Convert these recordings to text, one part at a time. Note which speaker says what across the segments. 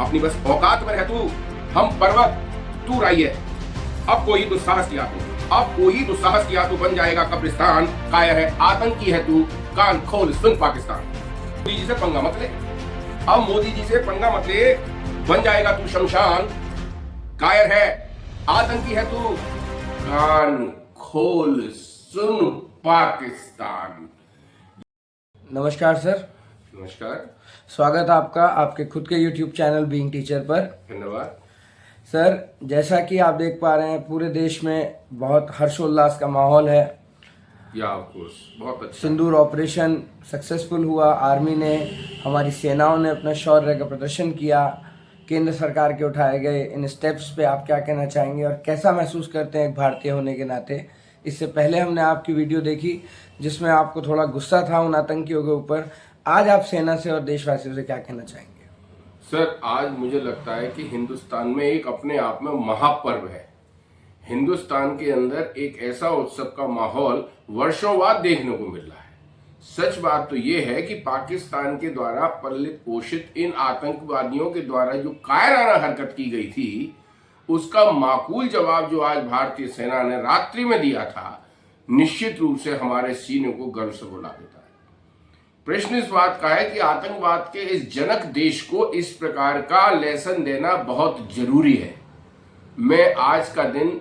Speaker 1: अपनी बस औकात में रह तू, हम पर्वत तू राई है। अब कोई दुस्साहस किया तो बन जाएगा कब्रिस्तान। कायर है आतंकी है तू, कान खोल सुन पाकिस्तान। मोदी जी से पंगा मत ले, अब मोदी जी से पंगा मत ले, बन जाएगा तू शमशान। कायर है आतंकी है तू, कान खोल सुन पाकिस्तान।
Speaker 2: नमस्कार सर।
Speaker 1: नमस्कार,
Speaker 2: स्वागत है आपका आपके खुद के YouTube चैनल बीइंग टीचर पर।
Speaker 1: धन्यवाद
Speaker 2: सर, जैसा कि आप देख पा रहे हैं पूरे देश में बहुत हर्षोल्लास का माहौल है।
Speaker 1: या ऑफ कोर्स बहुत अच्छा।
Speaker 2: सिंदूर ऑपरेशन सक्सेसफुल हुआ, आर्मी ने, हमारी सेनाओं ने अपना शौर्य का प्रदर्शन किया। केंद्र सरकार के उठाए गए इन स्टेप्स पे आप क्या कहना चाहेंगे और कैसा महसूस करते हैं एक भारतीय होने के नाते? इससे पहले हमने आपकी वीडियो देखी जिसमें आपको थोड़ा गुस्सा था उन आतंकियों के ऊपर। आज आप सेना से और देशवासियों से क्या कहना चाहेंगे?
Speaker 1: सर, आज मुझे लगता है कि हिंदुस्तान में एक अपने आप में महापर्व है। हिंदुस्तान के अंदर एक ऐसा उत्सव का माहौल वर्षों बाद देखने को मिल रहा है। सच बात तो ये है कि पाकिस्तान के द्वारा पल्लित पोषित इन आतंकवादियों के द्वारा जो कायराना हरकत की गई थी, उसका माकूल जवाब जो आज भारतीय सेना ने रात्रि में दिया था, निश्चित रूप से हमारे सीने को गर्व से बुला देता है। प्रश्न इस बात का है कि आतंकवाद के इस जनक देश को इस प्रकार का लेसन देना बहुत जरूरी है। मैं आज का दिन,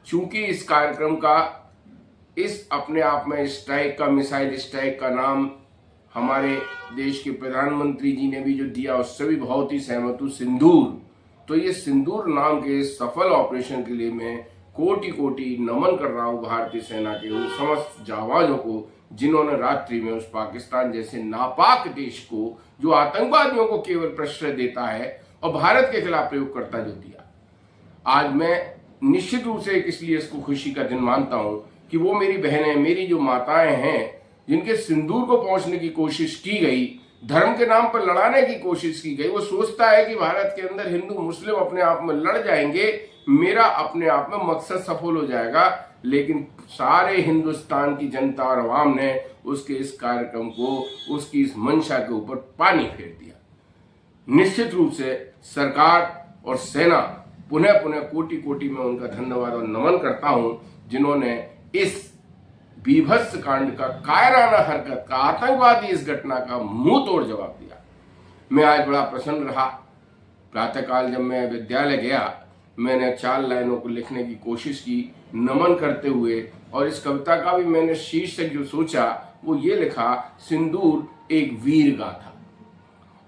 Speaker 1: चूंकि इस कार्यक्रम का, इस अपने आप में स्ट्राइक का, मिसाइल स्ट्राइक का नाम हमारे देश के प्रधानमंत्री जी ने भी जो दिया उससे भी बहुत ही सहमत हूँ, सिंदूर। तो ये सिंदूर नाम के सफल ऑपरेशन के लिए मैं कोटि कोटि नमन कर रहा हूँ भारतीय सेना के उन समस्त जाबाजों को, जिन्होंने रात्रि में उस पाकिस्तान जैसे नापाक देश को, जो आतंकवादियों को केवल प्रश्रय देता है और भारत के खिलाफ प्रयोग करता, जो दिया। आज मैं निश्चित रूप से इसलिए इसको खुशी का दिन मानता हूं कि वो मेरी बहनें, मेरी जो माताएं हैं, जिनके सिंदूर को पहुंचने की कोशिश की गई, धर्म के नाम पर लड़ाने की कोशिश की गई। वो सोचता है कि भारत के अंदर हिंदू मुस्लिम अपने आप में लड़ जाएंगे, मेरा अपने आप में मकसद सफल हो जाएगा। लेकिन सारे हिंदुस्तान की जनता और आवाम ने उसके इस कार्यक्रम को, उसकी इस मंशा के ऊपर पानी फेर दिया। निश्चित रूप से सरकार और सेना पुनः पुनः कोटि कोटि में उनका धन्यवाद और नमन करता हूं, जिन्होंने इस बीभत्स कांड का, कायराना हरकत का, आतंकवादी इस घटना का मुंह तोड़ जवाब दिया। मैं आज बड़ा प्रसन्न रहा। प्रातःकाल जब मैं विद्यालय गया, मैंने 4 लाइनों को लिखने की कोशिश की नमन करते हुए, और इस कविता का भी मैंने शीर्षक जो सोचा वो ये लिखा, सिंदूर एक वीर गाथा।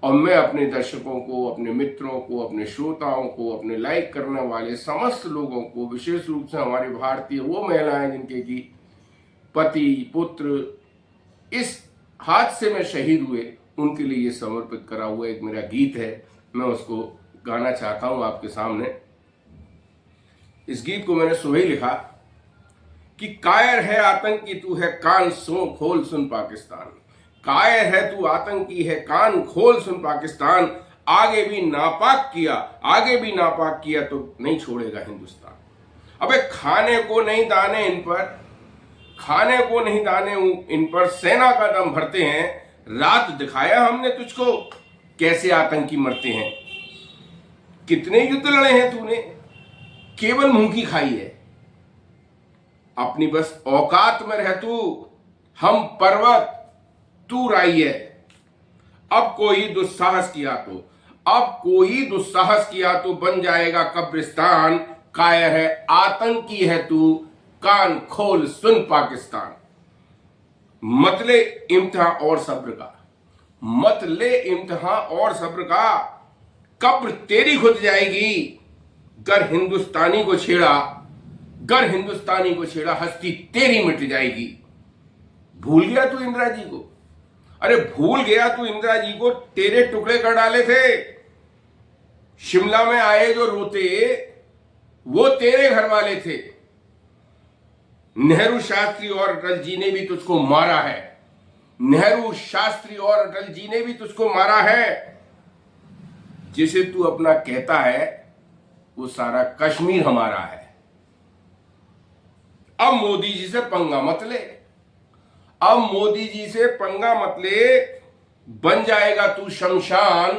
Speaker 1: और मैं अपने दर्शकों को, अपने मित्रों को, अपने श्रोताओं को, अपने लाइक करने वाले समस्त लोगों को, विशेष रूप से हमारे भारतीय वो महिलाएं जिनके की पति पुत्र इस हादसे में शहीद हुए, उनके लिए ये समर्पित करा हुआ एक मेरा गीत है। मैं उसको गाना चाहता हूं आपके सामने। इस गीत को मैंने सुबह ही लिखा कि कायर है आतंकी तू है, कान खोल सुन पाकिस्तान। कायर है तू आतंकी है, कान खोल सुन पाकिस्तान। आगे भी नापाक किया तो नहीं छोड़ेगा हिंदुस्तान। अबे खाने को नहीं दाने इन पर सेना का दम भरते हैं। रात दिखाया हमने तुझको कैसे आतंकी मरते हैं। कितने युद्ध लड़े हैं तूने, केवल मुंह की खाई है। अपनी बस औकात में रह तू, हम पर्वत तू राई है। अब कोई दुस्साहस किया तो बन जाएगा कब्रिस्तान। कायर है आतंकी है तू, कान खोल सुन पाकिस्तान। मत ले इम्तिहान और सब्र का, कब्र तेरी खुद जाएगी। गर हिंदुस्तानी को छेड़ा, हस्ती तेरी मिट जाएगी। भूल गया तू इंदिरा जी को? अरे भूल गया तू इंदिरा जी को, तेरे टुकड़े कर डाले थे। शिमला में आए जो रोते, वो तेरे घर वाले थे। नेहरू शास्त्री और अटल जी ने भी तुझको मारा है। जिसे तू अपना कहता है वो सारा कश्मीर हमारा है। अब मोदी जी से पंगा मत ले, बन जाएगा तू शमशान।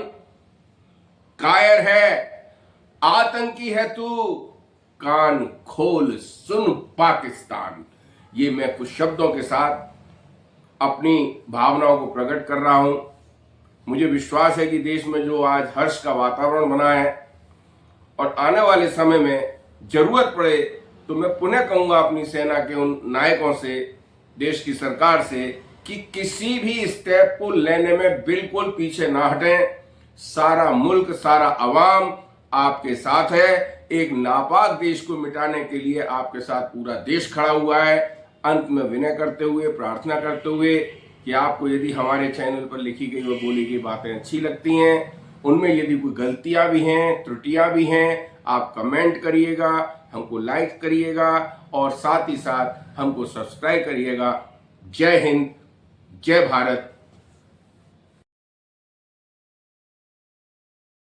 Speaker 1: कायर है, आतंकी है तू, कान खोल सुन पाकिस्तान। ये मैं कुछ शब्दों के साथ अपनी भावनाओं को प्रकट कर रहा हूं। मुझे विश्वास है कि देश में जो आज हर्ष का वातावरण बना है और आने वाले समय में जरूरत पड़े तो मैं पुनः कहूंगा अपनी सेना के उन नायकों से, देश की सरकार से, कि किसी भी स्टेप को लेने में बिल्कुल पीछे ना हटें। सारा मुल्क, सारा अवाम आपके साथ है। एक नापाक देश को मिटाने के लिए आपके साथ पूरा देश खड़ा हुआ है। अंत में विनय करते हुए, प्रार्थना करते हुए कि आपको यदि हमारे चैनल पर लिखी गई व बोली गई बातें अच्छी लगती हैं, उनमें यदि कोई गलतियां भी हैं, त्रुटियां भी हैं, आप कमेंट करिएगा, हमको लाइक करिएगा और साथ ही साथ हमको सब्सक्राइब करिएगा। जय हिंद, जय भारत,